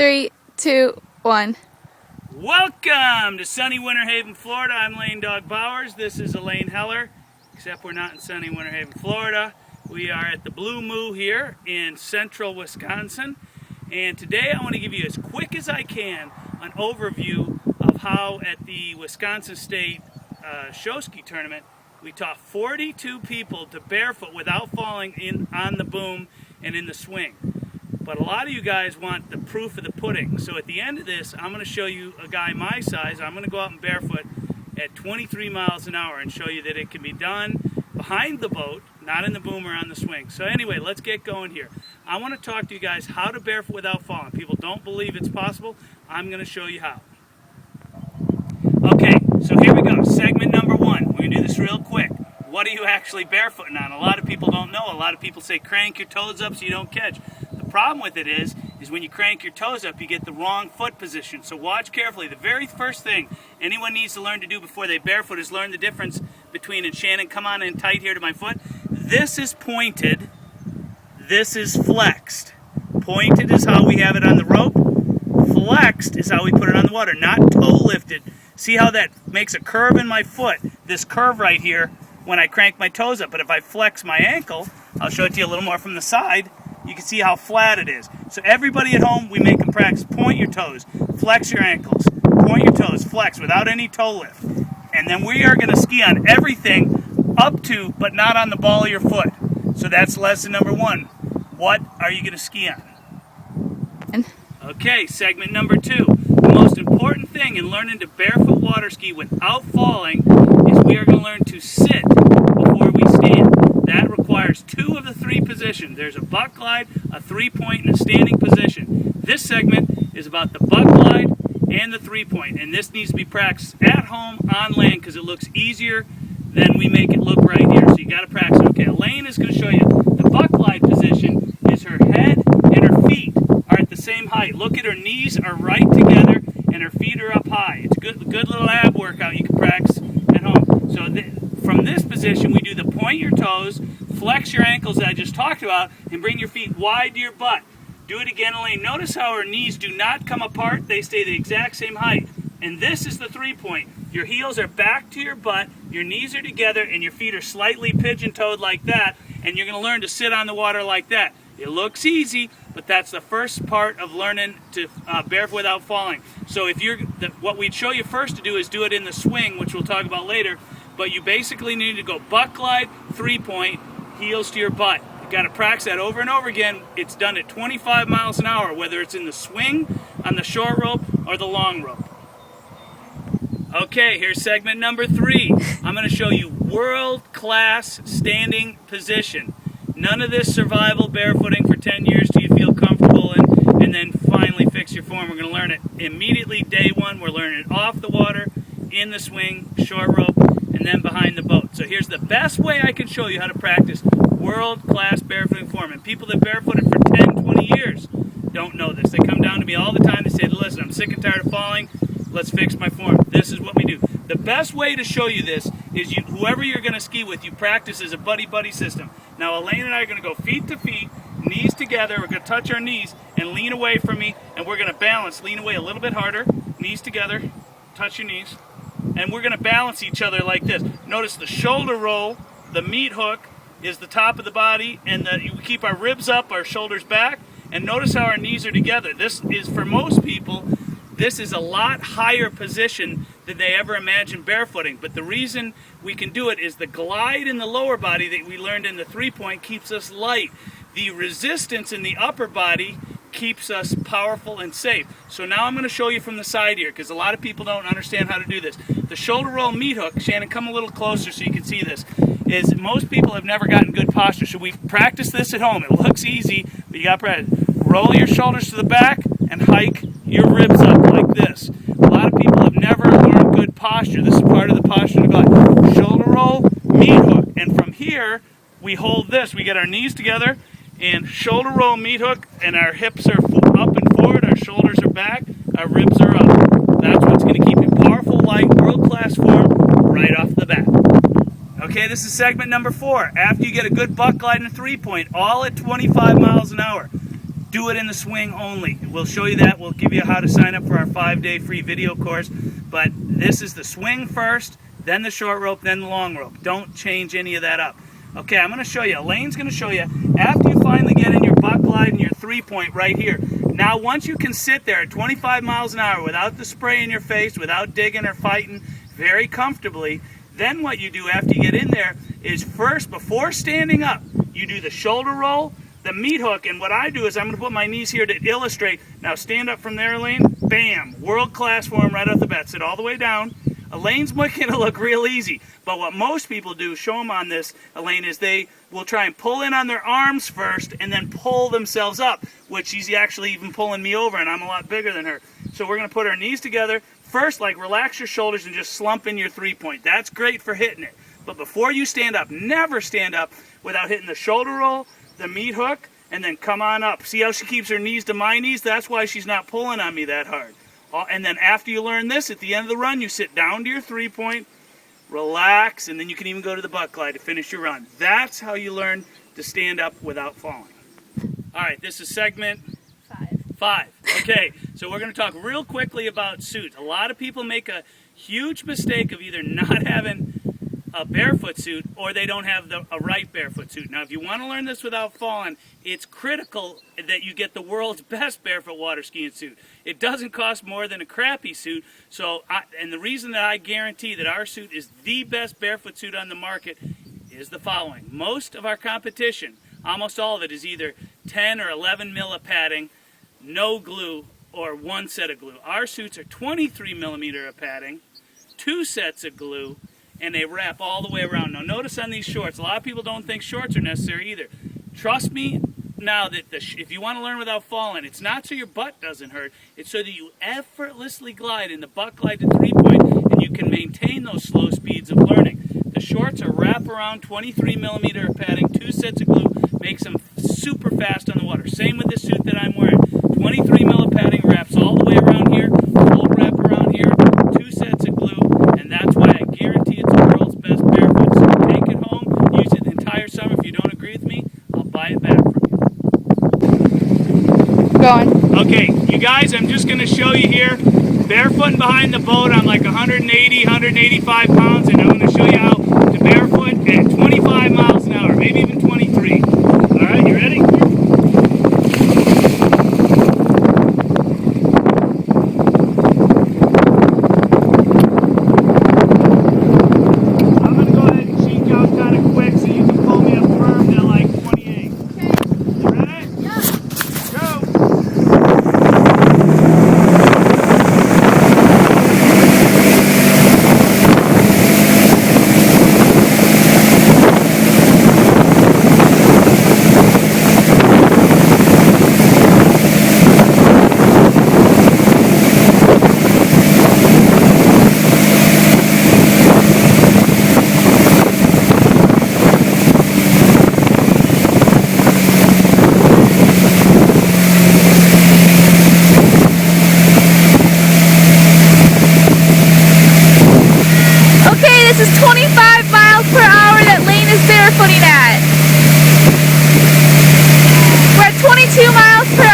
3, 2, 1. Welcome to sunny Winter Haven, Florida. I'm Lane Dog Bowers. This is Elaine Heller, except we're not in sunny Winter Haven, Florida. We are at the Blue Moo here in central Wisconsin. And today I want to give you, as quick as I can, an overview of how at the Wisconsin State show ski tournament we taught 42 people to barefoot without falling on the boom and in the swing. But a lot of you guys want the proof of the pudding. So at the end of this, I'm going to show you a guy my size. I'm going to go out and barefoot at 23 miles an hour and show you that it can be done behind the boat, not in the boom or on the swing. So anyway, let's get going here. I want to talk to you guys how to barefoot without falling. People don't believe it's possible. I'm going to show you how. Okay, so here we go. Segment number 1. We're going to do this real quick. What are you actually barefooting on? A lot of people don't know. A lot of people say crank your toes up so you don't catch. The problem with it is when you crank your toes up, you get the wrong foot position. So watch carefully. The very first thing anyone needs to learn to do before they barefoot is learn the difference between, and Shannon, come on in tight here to my foot. This is pointed. This is flexed. Pointed is how we have it on the rope. Flexed is how we put it on the water, not toe lifted. See how that makes a curve in my foot? This curve right here when I crank my toes up. But if I flex my ankle, I'll show it to you a little more from the side. You can see how flat it is. So everybody at home, we make them practice. Point your toes, flex your ankles, point your toes, flex without any toe lift. And then we are going to ski on everything up to, but not on the ball of your foot. So that's lesson number 1. What are you going to ski on? Okay, segment number 2. The most important thing in learning to barefoot water ski without falling is we are going to learn to sit before we stand. That requires 2 of the 3 positions. There's a buck glide, a 3-point, and a standing position. This segment is about the buck glide and the 3-point, and this needs to be practiced at home on land because it looks easier than we make it look right here. So you got to practice. Okay, Elaine is going to show you the buck glide position is her head and her feet are at the same height. Look at her knees are right together and her feet are up high. It's a good little ab workout you can practice at home. So from this position, we do the point your toes, flex your ankles that I just talked about, and bring your feet wide to your butt. Do it again, Elaine. Notice how her knees do not come apart. They stay the exact same height. And this is the 3-point. Your heels are back to your butt, your knees are together, and your feet are slightly pigeon-toed like that, and you're going to learn to sit on the water like that. It looks easy, but that's the first part of learning to barefoot without falling. So what we'd show you first to do is do it in the swing, which we'll talk about later, but you basically need to go buck glide, 3-point, heels to your butt. You've got to practice that over and over again. It's done at 25 miles an hour, whether it's in the swing, on the short rope, or the long rope. Okay, here's segment number 3. I'm going to show you world-class standing position. None of this survival barefooting for 10 years till you feel comfortable and then finally fix your form. We're going to learn it immediately day 1. We're learning it off the water, in the swing, short rope, and then behind the boat. So here's the best way I can show you how to practice world-class barefooting form. And people that barefooted for 10, 20 years don't know this. They come down to me all the time. They say, listen, I'm sick and tired of falling. Let's fix my form. This is what we do. The best way to show you this is whoever you're going to ski with, you practice as a buddy-buddy system. Now, Elaine and I are going to go feet to feet, knees together. We're going to touch our knees and lean away from me, and we're going to balance. Lean away a little bit harder, knees together, touch your knees, and we're going to balance each other like this. Notice the shoulder roll, the meat hook is the top of the body, and we keep our ribs up, our shoulders back, and notice how our knees are together. This is, for most people, this is a lot higher position than they ever imagined barefooting. But the reason we can do it is the glide in the lower body that we learned in the 3-point keeps us light. The resistance in the upper body keeps us powerful and safe. So now I'm going to show you from the side here because a lot of people don't understand how to do this. The shoulder roll meat hook, Shannon, come a little closer so you can see this, is most people have never gotten good posture. So we practice this at home. It looks easy, but you got to practice. Roll your shoulders to the back and hike your ribs up like this. A lot of people have never learned good posture. This is part of the posture to glide. Shoulder roll, meat hook. And from here, we hold this. We get our knees together and shoulder roll, meat hook, and our hips are up and forward. Our shoulders are back. Our ribs are up. That's what's going to keep you powerful, light, world-class form right off the bat. Okay, this is segment number 4. After you get a good buck glide and a 3-point, all at 25 miles an hour. do it in the swing only. We'll show you that. We'll give you how to sign up for our 5-day free video course. But this is the swing first, then the short rope, then the long rope. Don't change any of that up. Okay, I'm going to show you. Elaine's going to show you after you finally get in your buck glide and your 3-point right here. Now, once you can sit there at 25 miles an hour without the spray in your face, without digging or fighting, very comfortably, then what you do after you get in there is first, before standing up, you do the shoulder roll, the meat hook, and what I do is I'm going to put my knees here to illustrate. Now stand up from there, Elaine. Bam! World class form right off the bat. Sit all the way down. Elaine's making it look real easy, but what most people do, show them on this, Elaine, is they will try and pull in on their arms first and then pull themselves up, which she's actually even pulling me over, and I'm a lot bigger than her. So we're going to put our knees together. First, like, relax your shoulders and just slump in your 3-point. That's great for hitting it. But before you stand up, never stand up without hitting the shoulder roll, the meat hook, and then come on up. See how she keeps her knees to my knees? That's why she's not pulling on me that hard. And then after you learn this, at the end of the run, you sit down to your 3-point, relax, and then you can even go to the buck glide to finish your run. That's how you learn to stand up without falling. All right, this is segment 5. Okay, so we're going to talk real quickly about suits. A lot of people make a huge mistake of either not having a barefoot suit or they don't have a right barefoot suit. Now, if you want to learn this without falling, it's critical that you get the world's best barefoot water skiing suit. It doesn't cost more than a crappy suit. And the reason that I guarantee that our suit is the best barefoot suit on the market is the following. Most of our competition, almost all of it, is either 10 or 11 mil of padding, no glue, or 1 set of glue. Our suits are 23 millimeter of padding, 2 sets of glue, and they wrap all the way around. Now notice on these shorts, a lot of people don't think shorts are necessary either. Trust me now that if you want to learn without falling, it's not so your butt doesn't hurt, it's so that you effortlessly glide in the buck glide to 3-point and you can maintain those slow speeds of learning. The shorts are wrap around 23 millimeter of padding, 2 sets of glue, makes them super fast on the water. Same with this suit that I'm wearing. 23 mil of padding, wraps all the way around here, full wrap around here, 2 sets of glue, and that's why I guarantee it's the world's best barefoot suit. Take it home, use it the entire summer. If you don't agree with me, I'll buy it back from you. Going. Okay, you guys, I'm just going to show you here, barefooting behind the boat. I'm like 180, 185 pounds, and I'm going to show you how to barefoot at 25 miles an hour, maybe even 23. All right, you ready? This is 25 miles per hour that Lane is barefooting at. We're at 22 miles per